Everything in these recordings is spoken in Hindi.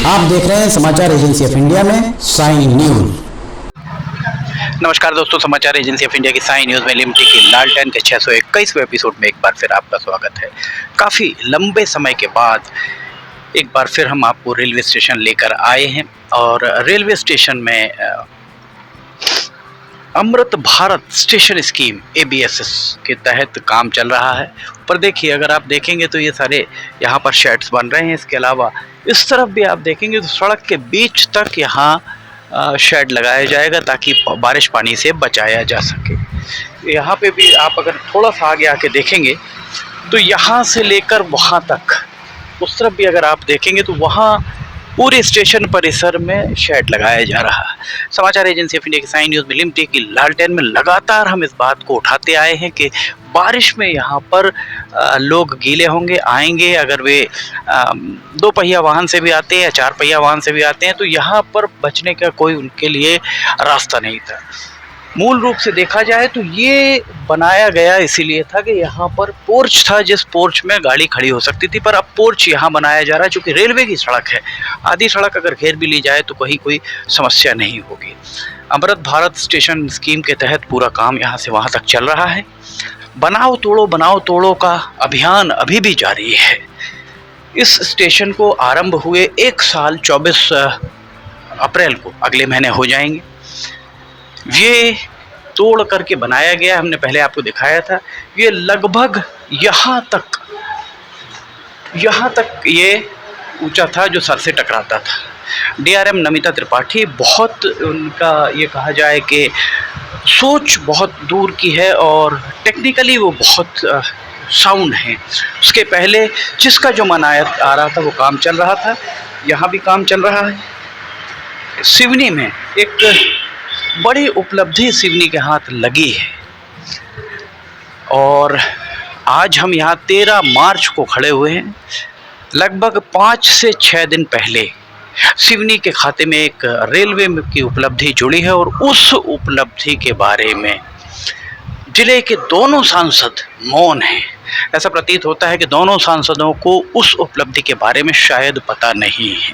आप देख रहे हैं समाचार एजेंसी ऑफ इंडिया में साइन न्यूज। नमस्कार दोस्तों, समाचार एजेंसी ऑफ इंडिया की साइन न्यूज़ में लिमटी की लालटेन के 621वें एपिसोड में एक बार फिर आपका स्वागत है। काफ़ी लंबे समय के बाद एक बार फिर हम आपको रेलवे स्टेशन लेकर आए हैं और रेलवे स्टेशन में Amrit Bharat station scheme ABSS के तहत काम चल रहा है। ऊपर देखिए, अगर आप देखेंगे तो ये सारे यहाँ पर शेड्स बन रहे हैं। इसके अलावा इस तरफ भी आप देखेंगे तो सड़क के बीच तक यहाँ शेड लगाया जाएगा ताकि बारिश पानी से बचाया जा सके। यहाँ पे भी आप अगर थोड़ा सा आगे आके देखेंगे तो यहाँ से लेकर वहाँ तक, उस तरफ भी अगर आप देखेंगे तो वहाँ पूरे स्टेशन परिसर में शेड लगाया जा रहा है। समाचार एजेंसी ऑफ इंडिया की साइन न्यूज़ में लिमटी की लालटेन में लगातार हम इस बात को उठाते आए हैं कि बारिश में यहाँ पर लोग गीले होंगे, आएंगे। अगर वे 2 पहिया वाहन से भी आते हैं या 4 पहिया वाहन से भी आते हैं तो यहाँ पर बचने का कोई उनके लिए रास्ता नहीं था। मूल रूप से देखा जाए तो ये बनाया गया इसीलिए था कि यहाँ पर पोर्च था, जिस पोर्च में गाड़ी खड़ी हो सकती थी, पर अब पोर्च यहाँ बनाया जा रहा है चूँकि रेलवे की सड़क है। आधी सड़क अगर घेर भी ली जाए तो कहीं कोई समस्या नहीं होगी। अमृत भारत स्टेशन स्कीम के तहत पूरा काम यहाँ से वहाँ तक चल रहा है। बनाओ तोड़ो का अभियान अभी भी जारी है। इस स्टेशन को आरंभ हुए 1 साल 24 अप्रैल को अगले महीने हो जाएंगे। ये तोड़ करके बनाया गया, हमने पहले आपको दिखाया था। ये लगभग यहाँ तक ये ऊंचा था जो सर से टकराता था। DRM नमिता त्रिपाठी, बहुत उनका ये कहा जाए कि सोच बहुत दूर की है और टेक्निकली वो बहुत साउंड है। उसके पहले जिसका जो मनाया आ रहा था वो काम चल रहा था, यहाँ भी काम चल रहा है। सिवनी में एक बड़ी उपलब्धि सिवनी के हाथ लगी है और आज हम यहाँ 13 मार्च को खड़े हुए हैं। लगभग 5 से 6 दिन पहले सिवनी के खाते में एक रेलवे की उपलब्धि जुड़ी है और उस उपलब्धि के बारे में जिले के दोनों सांसद मौन हैं। ऐसा प्रतीत होता है कि दोनों सांसदों को उस उपलब्धि के बारे में शायद पता नहीं है।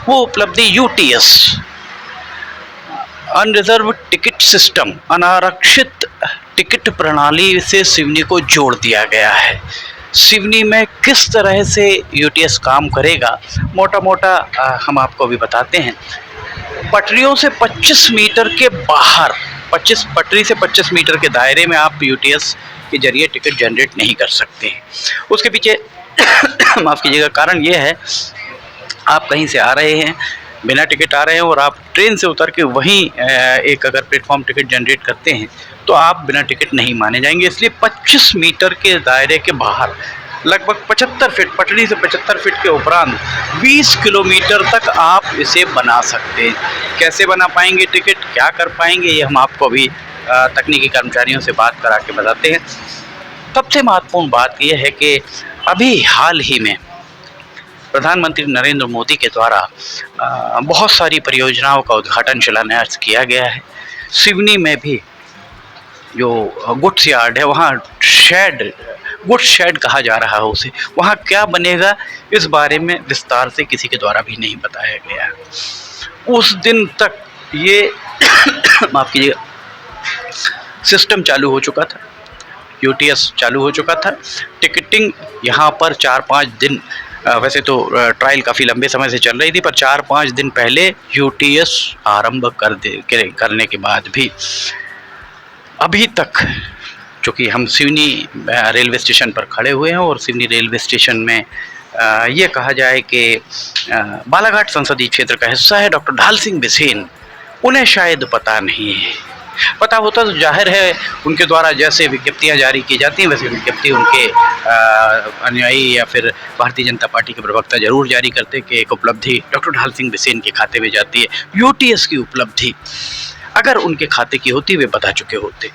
वो उपलब्धि UTS, अनरिजर्व टिकट सिस्टम, अनारक्षित टिकट प्रणाली से सिवनी को जोड़ दिया गया है। सिवनी में किस तरह से UTS काम करेगा मोटा मोटा हम आपको अभी बताते हैं। पटरियों से 25 मीटर के बाहर, 25 पटरी से 25 मीटर के दायरे में आप UTS के जरिए टिकट जनरेट नहीं कर सकते। उसके पीछे माफ़ कीजिएगा, कारण ये है, आप कहीं से आ रहे हैं, बिना टिकट आ रहे हैं और आप ट्रेन से उतर के वहीं एक अगर प्लेटफॉर्म टिकट जनरेट करते हैं तो आप बिना टिकट नहीं माने जाएंगे। इसलिए 25 मीटर के दायरे के बाहर लगभग 75 फीट, पटरी से 75 फीट के उपरांत 20 किलोमीटर तक आप इसे बना सकते हैं। कैसे बना पाएंगे टिकट, क्या कर पाएंगे, ये हम आपको अभी तकनीकी कर्मचारियों से बात करा के बताते हैं। सबसे महत्वपूर्ण बात यह है कि अभी हाल ही में प्रधानमंत्री नरेंद्र मोदी के द्वारा बहुत सारी परियोजनाओं का उद्घाटन शिलान्यास किया गया है। सिवनी में भी जो गुड्स यार्ड है, वहाँ गुड्स शेड कहा जा रहा है उसे, वहाँ क्या बनेगा इस बारे में विस्तार से किसी के द्वारा भी नहीं बताया गया है। उस दिन तक ये माफ़ कीजिएगा, सिस्टम चालू हो चुका था, UTS चालू हो चुका था। टिकटिंग यहाँ पर 4-5 दिन, वैसे तो ट्रायल काफ़ी लंबे समय से चल रही थी, पर 4-5 दिन पहले UTS आरंभ करने के बाद भी अभी तक, चूँकि हम सिवनी रेलवे स्टेशन पर खड़े हुए हैं और सिवनी रेलवे स्टेशन में ये कहा जाए कि बालाघाट संसदीय क्षेत्र का हिस्सा है। डॉक्टर ढाल सिंह बिसेन, उन्हें शायद पता नहीं है। पता होता तो जाहिर है उनके द्वारा जैसे विज्ञप्तियां जारी की जाती हैं वैसे विज्ञप्ति उनके अनुयायी या फिर भारतीय जनता पार्टी के प्रवक्ता जरूर जारी करते कि एक उपलब्धि डॉक्टर ढाल सिंह बिसेन के खाते में जाती है। UTS की उपलब्धि अगर उनके खाते की होती वे बता चुके होते।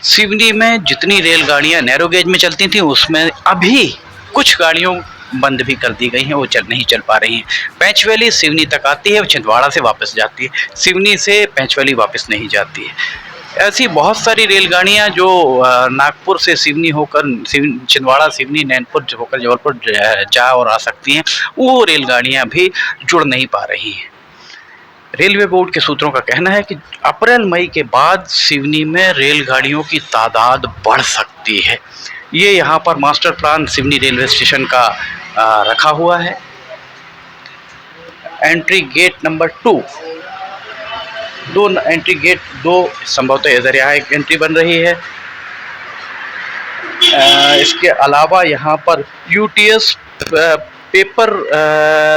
सिवनी में जितनी रेलगाड़ियां नैरो गेज में चलती थीं उसमें अभी कुछ गाड़ियों बंद भी कर दी गई हैं, वो नहीं चल पा रही हैं। पैंचवैली सिवनी तक आती है, छिंदवाड़ा से वापस जाती है, सिवनी से पैंचवैली वापस नहीं जाती है। ऐसी बहुत सारी रेलगाड़ियां जो नागपुर से सिवनी होकर छिंदवाड़ा, सिवनी, नैनपुर होकर जबलपुर जा और आ सकती हैं, वो रेलगाड़ियां भी जुड़ नहीं पा रही हैं। रेलवे बोर्ड के सूत्रों का कहना है कि अप्रैल मई के बाद सिवनी में रेलगाड़ियों की तादाद बढ़ सकती है। ये यहाँ पर master plan Seoni railway station का रखा हुआ है। एंट्री गेट नंबर 2, दो एंट्री गेट, दो संभवतः इधर यहाँ एक एंट्री बन रही है। इसके अलावा यहाँ पर UTS paper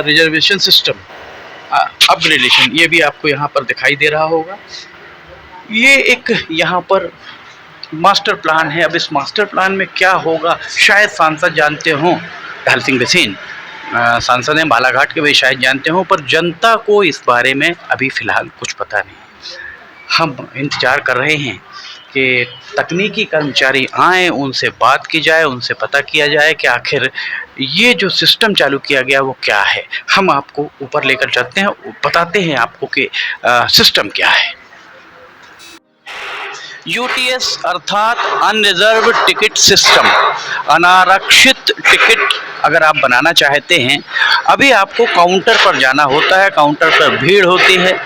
reservation system upgradation, ये भी आपको यहाँ पर दिखाई दे रहा होगा। ये एक यहाँ पर मास्टर प्लान है। अब इस मास्टर प्लान में क्या होगा शायद सांसद जानते हों, हर सिंह बिसेन सांसद हैं बालाघाट के, वे शायद जानते हों, पर जनता को इस बारे में अभी फ़िलहाल कुछ पता नहीं। हम इंतज़ार कर रहे हैं कि तकनीकी कर्मचारी आएँ, उनसे बात की जाए, उनसे पता किया जाए कि आखिर ये जो सिस्टम चालू किया गया वो क्या है। हम आपको ऊपर लेकर चलते हैं, बताते हैं आपको कि सिस्टम क्या है। यूटीएस अर्थात अनरिजर्व टिकट सिस्टम, अनारक्षित टिकट अगर आप बनाना चाहते हैं, अभी आपको काउंटर पर जाना होता है, काउंटर पर भीड़ होती है,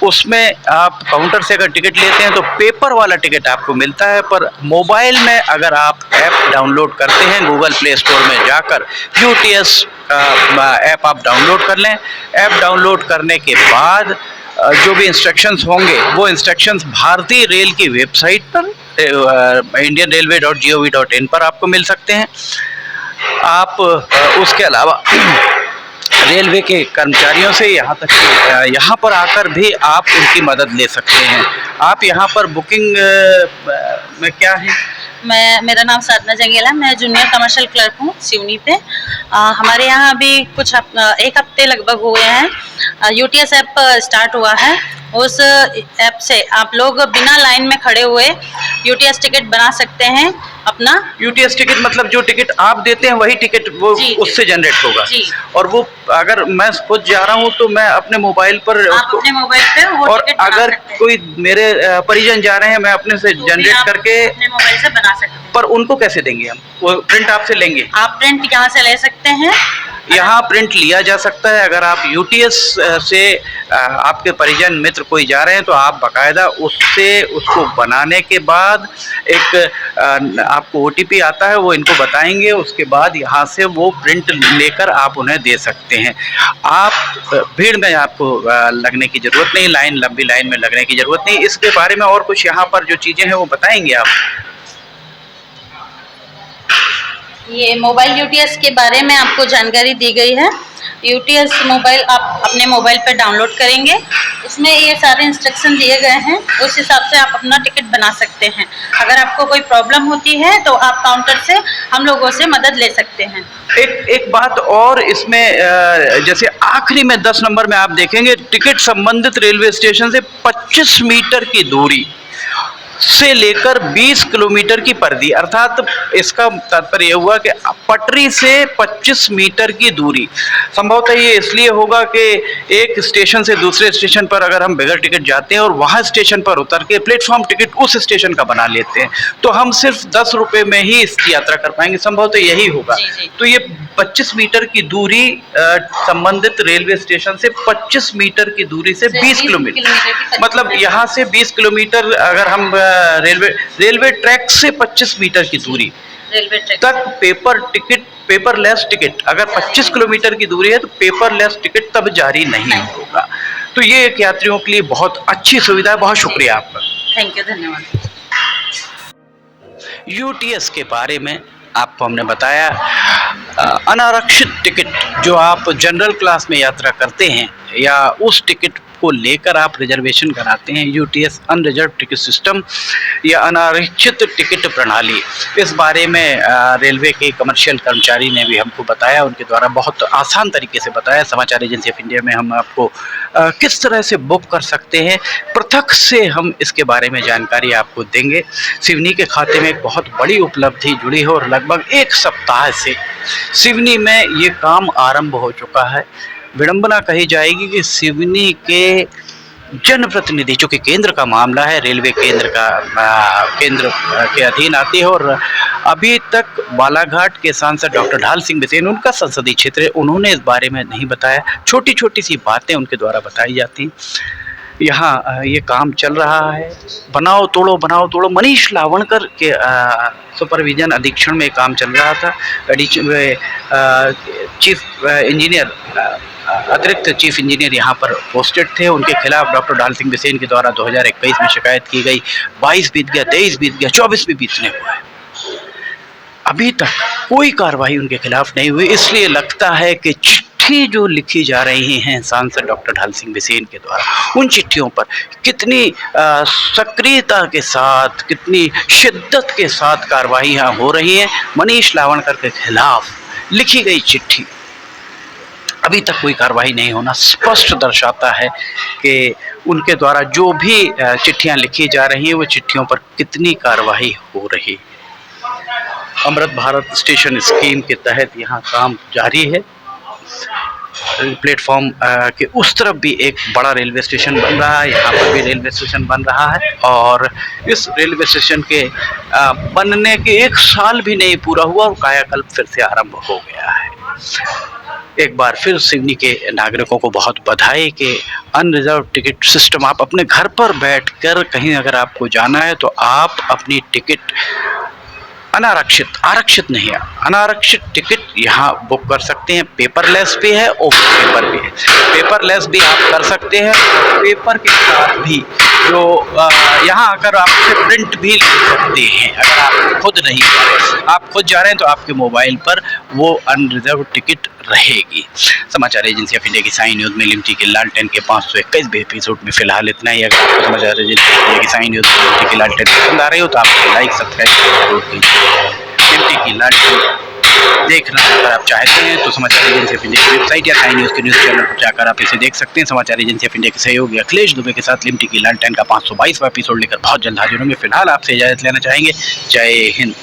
उसमें आप काउंटर से अगर टिकट लेते हैं तो पेपर वाला टिकट आपको मिलता है। पर मोबाइल में अगर आप ऐप डाउनलोड करते हैं, गूगल प्ले स्टोर में जाकर यूटीएस ऐप आप डाउनलोड कर लें। ऐप डाउनलोड करने के बाद जो भी इंस्ट्रक्शंस होंगे वो इंस्ट्रक्शंस भारतीय रेल की वेबसाइट पर indianrailway.gov.in पर आपको मिल सकते हैं। आप उसके अलावा रेलवे के कर्मचारियों से यहाँ तक कि यहाँ पर आकर भी आप उनकी मदद ले सकते हैं। आप यहाँ पर बुकिंग में क्या है? मेरा नाम साधना जंगेला, मैं जूनियर कमर्शियल क्लर्क हूँ सिवनी पे। हमारे यहाँ अभी कुछ एक हफ्ते लगभग हुए हैं यूटीएस ऐप स्टार्ट हुआ है। उस ऐप से आप लोग बिना लाइन में खड़े हुए यूटीएस टिकट बना सकते हैं अपना। यूटीएस टिकट मतलब जो टिकट आप देते हैं वही टिकट वो उससे जनरेट होगा और वो अगर मैं खुद जा रहा हूँ तो मैं अपने मोबाइल पर अपने मोबाइल पे वो और अगर कोई मेरे परिजन जा रहे हैं मैं अपने से जनरेट करके अपने मोबाइल से बना सकते हैं। पर उनको कैसे देंगे हम? वो प्रिंट आपसे लेंगे? आप प्रिंट यहाँ से ले सकते हैं, यहाँ प्रिंट लिया जा सकता है। अगर आप यूटीएस से आपके परिजन मित्र कोई जा रहे हैं तो आप बाकायदा उससे उसको बनाने के बाद एक आपको ओटीपी आता है, वो इनको बताएंगे, उसके बाद यहाँ से वो प्रिंट लेकर आप उन्हें दे सकते हैं। आप भीड़ में आपको लगने की ज़रूरत नहीं, लंबी लाइन में लगने की ज़रूरत नहीं। इसके बारे में और कुछ यहाँ पर जो चीज़ें हैं वो बताएंगे आप? ये मोबाइल यूटीएस के बारे में आपको जानकारी दी गई है। यूटीएस मोबाइल आप अपने मोबाइल पर डाउनलोड करेंगे, उसमें ये सारे इंस्ट्रक्शन दिए गए हैं, उस हिसाब से आप अपना टिकट बना सकते हैं। अगर आपको कोई प्रॉब्लम होती है तो आप काउंटर से हम लोगों से मदद ले सकते हैं। एक बात और इसमें, जैसे आखिरी में 10 नंबर में आप देखेंगे टिकट संबंधित रेलवे स्टेशन से 25 मीटर की दूरी से लेकर 20 किलोमीटर की परिधि, अर्थात इसका तात्पर्य हुआ कि पटरी से 25 मीटर की दूरी। संभवतः ये इसलिए होगा कि एक स्टेशन से दूसरे स्टेशन पर अगर हम बगैर टिकट जाते हैं और वहाँ स्टेशन पर उतर के प्लेटफॉर्म टिकट उस स्टेशन का बना लेते हैं तो हम सिर्फ 10 रुपये में ही इसकी यात्रा कर पाएंगे। संभवतः यही होगा। तो ये 25 मीटर की दूरी संबंधित रेलवे स्टेशन से 25 मीटर की दूरी से 20 किलोमीटर, मतलब यहाँ से 20 किलोमीटर अगर हम रेलवे ट्रैक से 25 मीटर की दूरी तक पेपरलेस टिकट, अगर 25 किलोमीटर की दूरी है तो पेपरलेस टिकट तब जारी नहीं होगा। तो ये एक यात्रियों के लिए बहुत अच्छी सुविधा है। बहुत शुक्रिया आपका। थैंक यू, धन्यवाद। यूटीएस के बारे में आपको हमने बताया। अनारक्षित टिकट जो आप जनरल क्लास में यात्रा करते हैं या उस टिकट को लेकर आप रिजर्वेशन कराते हैं, यूटीएस अनरिजर्व टिकट सिस्टम या अनारक्षित टिकट प्रणाली, इस बारे में रेलवे के कमर्शियल कर्मचारी ने भी हमको बताया। उनके द्वारा बहुत आसान तरीके से बताया। समाचार एजेंसी ऑफ इंडिया में हम आपको किस तरह से बुक कर सकते हैं पृथक से हम इसके बारे में जानकारी आपको देंगे। सिवनी के खाते में एक बहुत बड़ी उपलब्धि जुड़ी है और लगभग 1 सप्ताह से सिवनी में ये काम आरंभ हो चुका है। विडंबना कही जाएगी कि सिवनी के जनप्रतिनिधि, चूँकि केंद्र का मामला है, रेलवे केंद्र का केंद्र के अधीन आती है, और अभी तक बालाघाट के सांसद डॉक्टर ढाल सिंह बिसेन, उनका संसदीय क्षेत्र है, उन्होंने इस बारे में नहीं बताया। छोटी छोटी सी बातें उनके द्वारा बताई जाती। यहाँ ये काम चल रहा है, बनाओ तोड़ो। मनीष लावणकर के सुपरविजन अधीक्षण में काम चल रहा था। चीफ इंजीनियर, अतिरिक्त चीफ इंजीनियर यहाँ पर पोस्टेड थे। उनके खिलाफ डॉक्टर ढाल सिंह बिसेन के द्वारा 2021 में शिकायत की गई। 22 बीत गया, 23 बीत गया, 24 भी बीतने हुआ है, अभी तक कोई कार्रवाई उनके खिलाफ नहीं हुई। इसलिए लगता है कि चिट्ठी जो लिखी जा रही हैं सांसद डॉक्टर ढाल सिंह बिसेन के द्वारा, उन चिट्ठियों पर कितनी सक्रियता के साथ, कितनी शिद्दत के साथ कार्रवाइयाँ हो रही हैं। मनीष लावणकर के खिलाफ लिखी गई चिट्ठी, अभी तक कोई कार्रवाई नहीं होना स्पष्ट दर्शाता है कि उनके द्वारा जो भी चिट्ठियां लिखी जा रही हैं, वो चिट्ठियों पर कितनी कार्रवाई हो रही। अमृत भारत स्टेशन स्कीम के तहत यहाँ काम जारी है। प्लेटफॉर्म के उस तरफ भी एक बड़ा रेलवे स्टेशन बन रहा है, यहाँ पर भी रेलवे स्टेशन बन रहा है, और इस रेलवे स्टेशन के बनने के 1 साल भी नहीं पूरा हुआ और कायाकल्प फिर से आरंभ हो गया है। एक बार फिर सिवनी के नागरिकों को बहुत बधाई कि अनरिजर्व टिकट सिस्टम, आप अपने घर पर बैठकर कहीं अगर आपको जाना है तो आप अपनी टिकट आरक्षित नहीं है, अनारक्षित टिकट यहाँ बुक कर सकते हैं। पेपरलेस भी है और पेपर भी है। पेपरलेस भी आप कर सकते हैं, पेपर के साथ भी जो यहाँ आकर आप प्रिंट भी ले सकते हैं। अगर आप खुद नहीं जा रहे, आप खुद जा रहे हैं तो आपके मोबाइल पर वो अनरिजर्व टिकट रहेगी। समाचार एजेंसी ऑफ इंडिया की साई न्यूज़ में लिमटी के लालटेन के 521वें एपिसोड में फिलहाल इतना ही। अगर आपको समाचार एजेंसी ऑफ इंडिया की साई न्यूज़ में लिमटी के लालटेन पसंद आ रही हो तो आप लाइक सब्सक्राइब जरूर कीजिए। लिमटी की लालटेन देखना अगर आप चाहते हैं तो समाचार एजेंसी ऑफ इंडिया की वेबसाइट या साई न्यूज़ के न्यूज़ चैनल पर जाकर आप इसे देख सकते हैं। समाचार एजेंसी ऑफ इंडिया के सहयोगी अखिलेश दुबे के साथ लिमटी की लालटेन का 522वां एपिसोड लेकर बहुत जल्द हाजिर होंगे। फिलहाल आपसे इजाज़त लेना चाहेंगे। जय हिंद।